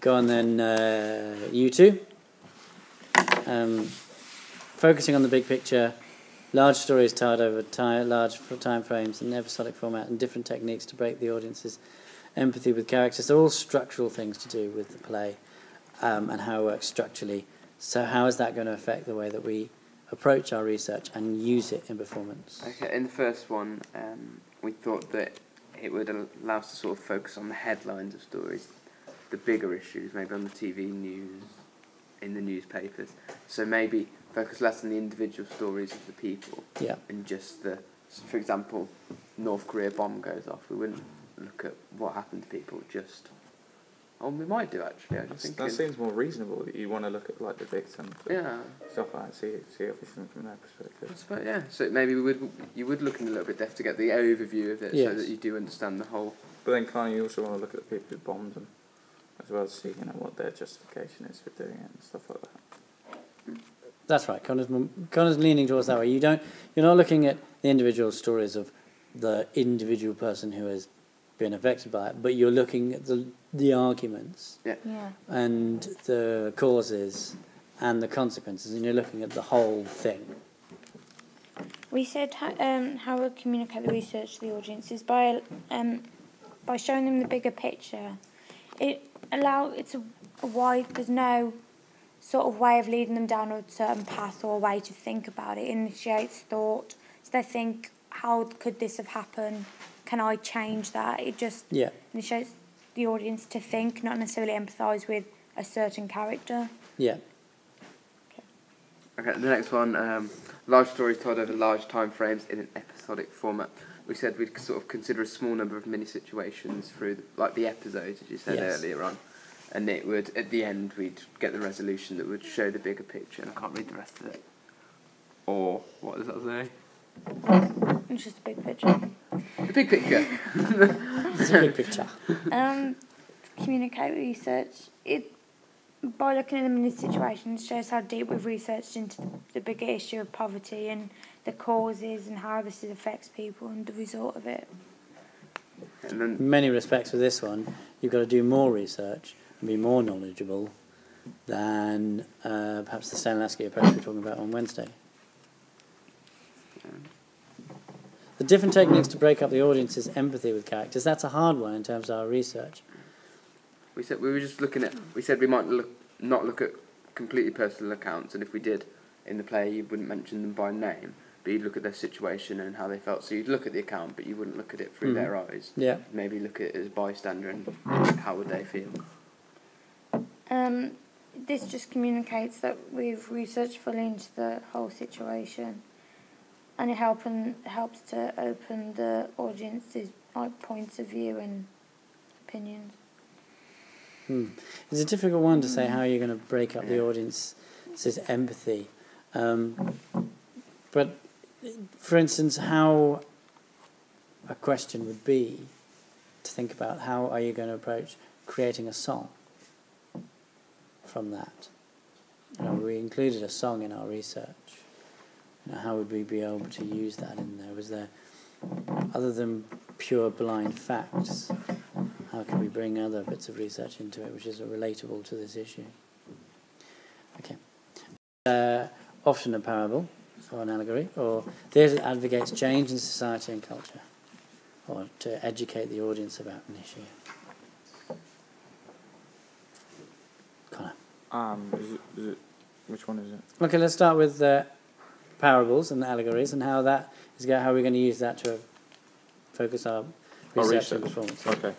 Go on then, you two. Focusing on the big picture, large stories told over large time frames in episodic format and different techniques to break the audience's empathy with characters. They're all structural things to do with the play and how it works structurally. So how is that going to affect the way that we approach our research and use it in performance? Okay, in the first one, we thought that it would allow us to sort of focus on the headlines of stories, the bigger issues, maybe on the TV news, in the newspapers. So maybe focus less on the individual stories of the people. Yeah. And just the, so for example, North Korea bomb goes off. We wouldn't look at what happened to people, just... Oh, we might do actually. I just think that seems more reasonable. That you want to look at like the victims, stuff like that. See everything from their perspective. I suppose, yeah. So maybe you would look in a little bit depth to get the overview of it, so that you do understand the whole. But then, can't you also want to look at the people who bombed them, as well as see what their justification is for doing it and stuff like that. That's right. Connor's leaning towards that way. You're not looking at the individual stories of the individual person who has been affected by it, but you're looking at the arguments and the causes and the consequences, and you're looking at the whole thing. We said how we'll communicate the research to the audience is by showing them the bigger picture. It's a wide. There's no sort of way of leading them down a certain path or a way to think about it. It initiates thought, so they think, how could this have happened? Can I change that? It just initiates the audience to think, not necessarily empathise with a certain character. Yeah. Okay, the next one, large stories told over large time frames in an episodic format. We said we'd sort of consider a small number of mini situations through, the episodes, as you said earlier on. And it would, at the end, we'd get the resolution that would show the bigger picture. And I can't read the rest of it. Or, what does that say? It's just a big picture. The big picture. It's a big picture. To communicate research, by looking at them in this situation, it shows how deep we've researched into the bigger issue of poverty and the causes and how this affects people and the result of it. And then, in many respects, with this one, you've got to do more research and be more knowledgeable than perhaps the Stanislavski approach we're talking about on Wednesday. The different techniques to break up the audience's empathy with characters, that's a hard one in terms of our research. we were just looking at, we said we might not look at completely personal accounts, and if we did in the play, you wouldn't mention them by name, but you'd look at their situation and how they felt. So you'd look at the account, but you wouldn't look at it through their eyes. Yeah. Maybe look at it as a bystander and how would they feel. This just communicates that we've researched fully into the whole situation, and it helps to open the audience's points of view and opinions. It's a difficult one to say how you're going to break up the audience's empathy. But, for instance, how a question would be to think about how are you going to approach creating a song from that. We included a song in our research. How would we be able to use that in there? Was there, other than pure blind facts, how can we bring other bits of research into it which is relatable to this issue? Okay. Often a parable or an allegory, or theatre that advocates change in society and culture, or to educate the audience about an issue. Connor. Which one is it? Okay, let's start with parables and allegories, and how we're going to use that to focus our research and performance. Okay.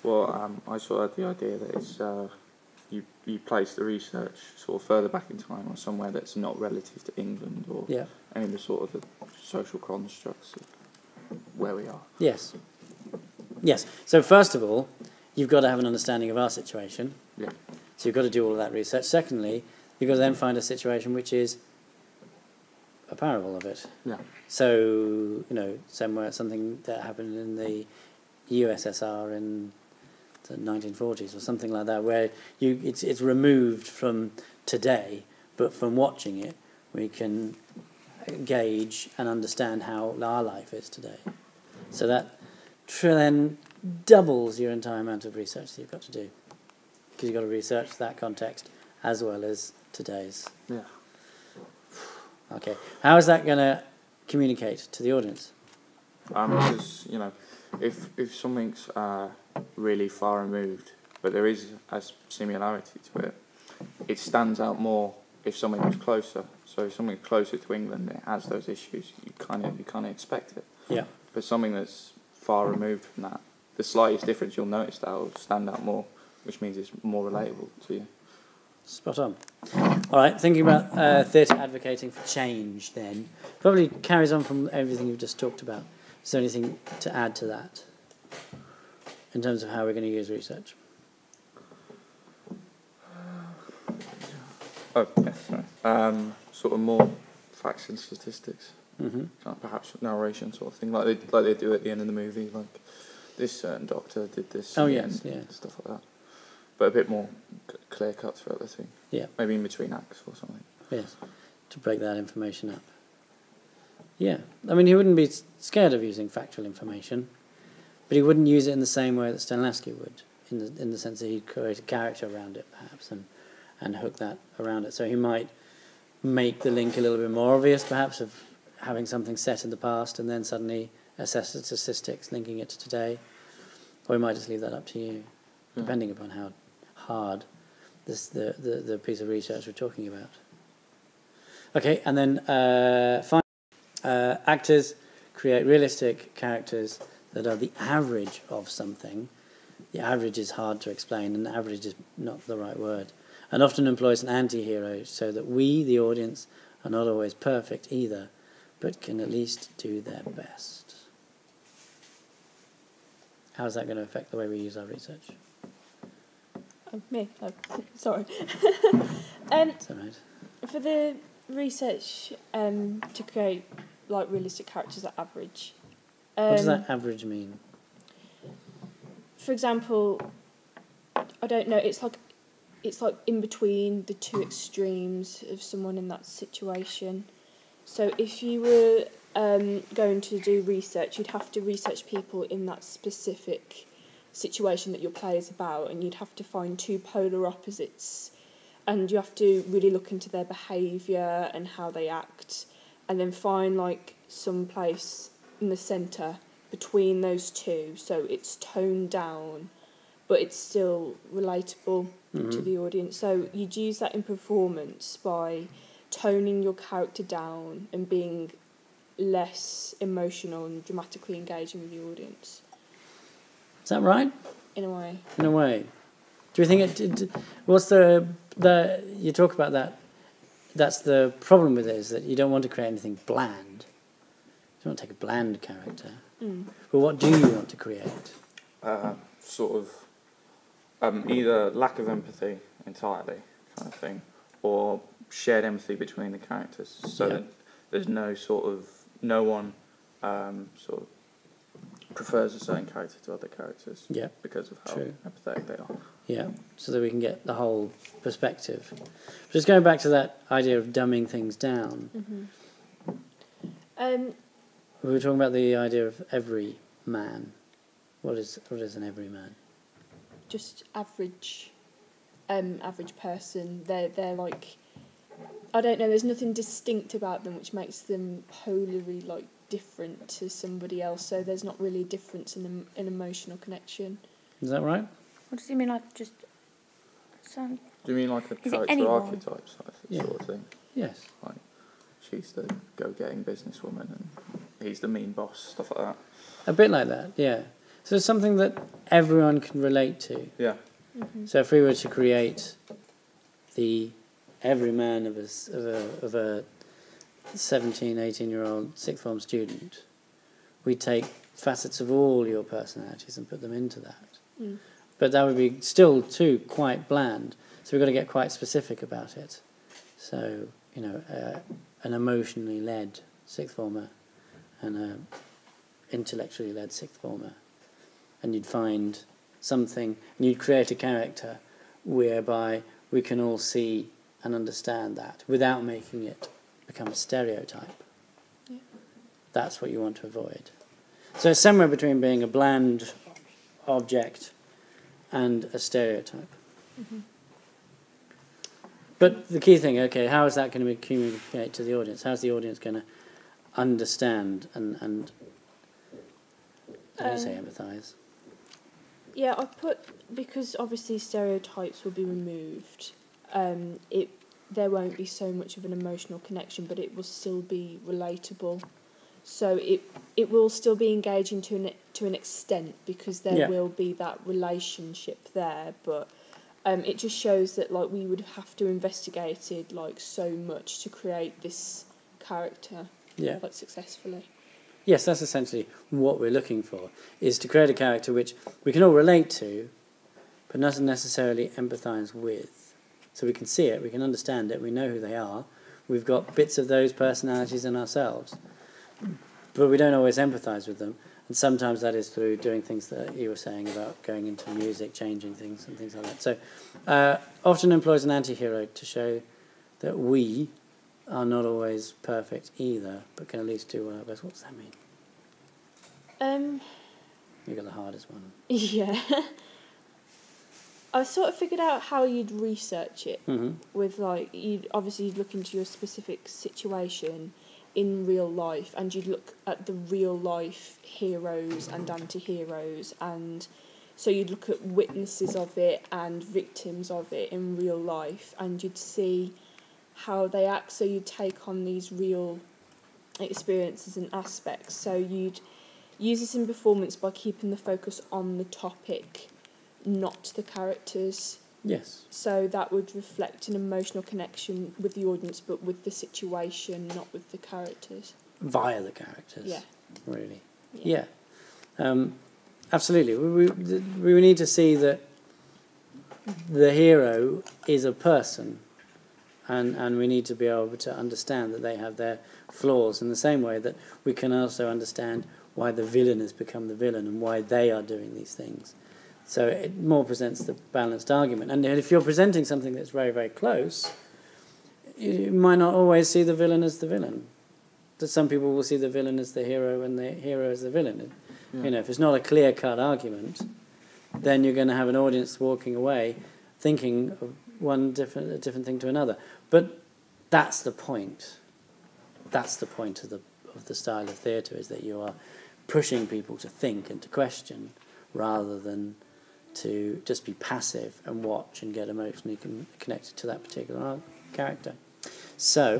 Well, I sort of had the idea that it's you place the research sort of further back in time, or somewhere that's not relative to England or any of the sort of the social constructs of where we are. Yes. So first of all, you've got to have an understanding of our situation. Yeah. So you've got to do all of that research. Secondly, you've got to then find a situation which is a parable of it. Yeah. So, something that happened in the USSR in the 1940s or something like that, where it's removed from today, but from watching it, we can gauge and understand how our life is today. So that then doubles your entire amount of research that you've got to do. because you've got to research that context as well as today's. Yeah. Okay. How is that going to communicate to the audience? Because, if something's really far removed, but there is a similarity to it, it stands out more if something is closer. So if something closer to England, it has those issues, you kind of expect it. Yeah. But something that's far removed from that, the slightest difference, you'll notice that will stand out more, which means it's more relatable to you. Spot on. All right, thinking about theatre advocating for change then, probably carries on from everything you've just talked about. Is there anything to add to that in terms of how we're going to use research? Oh, yes, sorry. Sort of more facts and statistics. Perhaps narration sort of thing, like they do at the end of the movie, like this certain doctor did this. Oh, yes, yeah. Stuff like that. But a bit more clear cut throughout the thing. Yeah. Maybe in between acts or something. Yes, to break that information up. Yeah, I mean, he wouldn't be scared of using factual information, but he wouldn't use it in the same way that Stanislavski would, in the sense that he'd create a character around it, perhaps, and hook that around it. So he might make the link a little bit more obvious, perhaps, of having something set in the past and then suddenly assess the statistics, linking it to today. Or he might just leave that up to you, depending upon how hard the piece of research we're talking about. Okay, and then finally, actors create realistic characters that are the average of something. The average is hard to explain, and the average is not the right word. And often employs an anti-hero so that we, the audience, are not always perfect either, but can at least do their best. How's that going to affect the way we use our research? Me? Oh, sorry. That's all right. For the research to create like realistic characters at average. What does that average mean? For example, I don't know. It's like in between the two extremes of someone in that situation. So if you were going to do research, you'd have to research people in that specific situation that your play is about, and you'd have to find two polar opposites, and you have to really look into their behaviour and how they act, and then find like some place in the centre between those two, so it's toned down but it's still relatable to the audience. So you'd use that in performance by toning your character down and being less emotional and dramatically engaging with the audience. Is that right? In a way. In a way. Do you think it... What's the... You talk about that. That's the problem with it, is that you don't want to create anything bland. You don't want to take a bland character. But what do you want to create? Sort of either lack of empathy entirely, kind of thing, or shared empathy between the characters, so that there's no one sort of prefers a certain character to other characters because of how empathetic they are. Yeah, so that we can get the whole perspective. Just going back to that idea of dumbing things down. We were talking about the idea of every man. What is an every man? Just average person. They're like, I don't know, there's nothing distinct about them which makes them polarly like different to somebody else, so there's not really a difference in an emotional connection. Is that right? What does he mean, like just some... Do you mean like a character archetype sort of thing? Yes. Like she's the go-getting businesswoman and he's the mean boss, stuff like that. A bit like that, yeah. So it's something that everyone can relate to. Yeah. So if we were to create the everyman of a 17, 18-year-old sixth form student, we'd take facets of all your personalities and put them into that. But that would be still too quite bland. So we've got to get quite specific about it. So, an emotionally led sixth former and an intellectually led sixth former. And you'd find something, and you'd create a character whereby we can all see and understand that without making it become a stereotype. Yeah. That's what you want to avoid. So it's somewhere between being a bland object and a stereotype. Mm-hmm. But the key thing, okay, how is that going to communicate to the audience? How's the audience going to understand and I say empathise? Yeah, I put, because obviously stereotypes will be removed, there won't be so much of an emotional connection, but it will still be relatable. So it will still be engaging to an extent, because there will be that relationship there, but it just shows that like we would have to investigate it like so much to create this character like successfully. Yes, that's essentially what we're looking for, is to create a character which we can all relate to, but not necessarily empathise with. So we can see it, we can understand it, we know who they are, we've got bits of those personalities in ourselves, but we don't always empathise with them, and sometimes that is through doing things that you were saying about going into music, changing things and things like that. So often employs an anti-hero to show that we are not always perfect either, but can at least do our best. What does that mean? You got the hardest one. Yeah. I sort of figured out how you'd research it. Mm-hmm. With like, you'd look into your specific situation in real life, and you'd look at the real life heroes and anti-heroes, and so you'd look at witnesses of it and victims of it in real life, and you'd see how they act. So you'd take on these real experiences and aspects. So you'd use this in performance by keeping the focus on the topic, not the characters. Yes. So that would reflect an emotional connection with the audience, but with the situation, not with the characters. Via the characters. Yeah. Really. Yeah. Absolutely. We need to see that the hero is a person, and we need to be able to understand that they have their flaws in the same way that we can also understand why the villain has become the villain and why they are doing these things. So it more presents the balanced argument. And if you're presenting something that's very, very close, you might not always see the villain as the villain. That some people will see the villain as the hero and the hero as the villain. Yeah. You know, if it's not a clear-cut argument, then you're going to have an audience walking away thinking of a different thing to another. But that's the point. That's the point of the style of theatre, is that you are pushing people to think and to question rather than to just be passive and watch and get emotionally connected to that particular character. So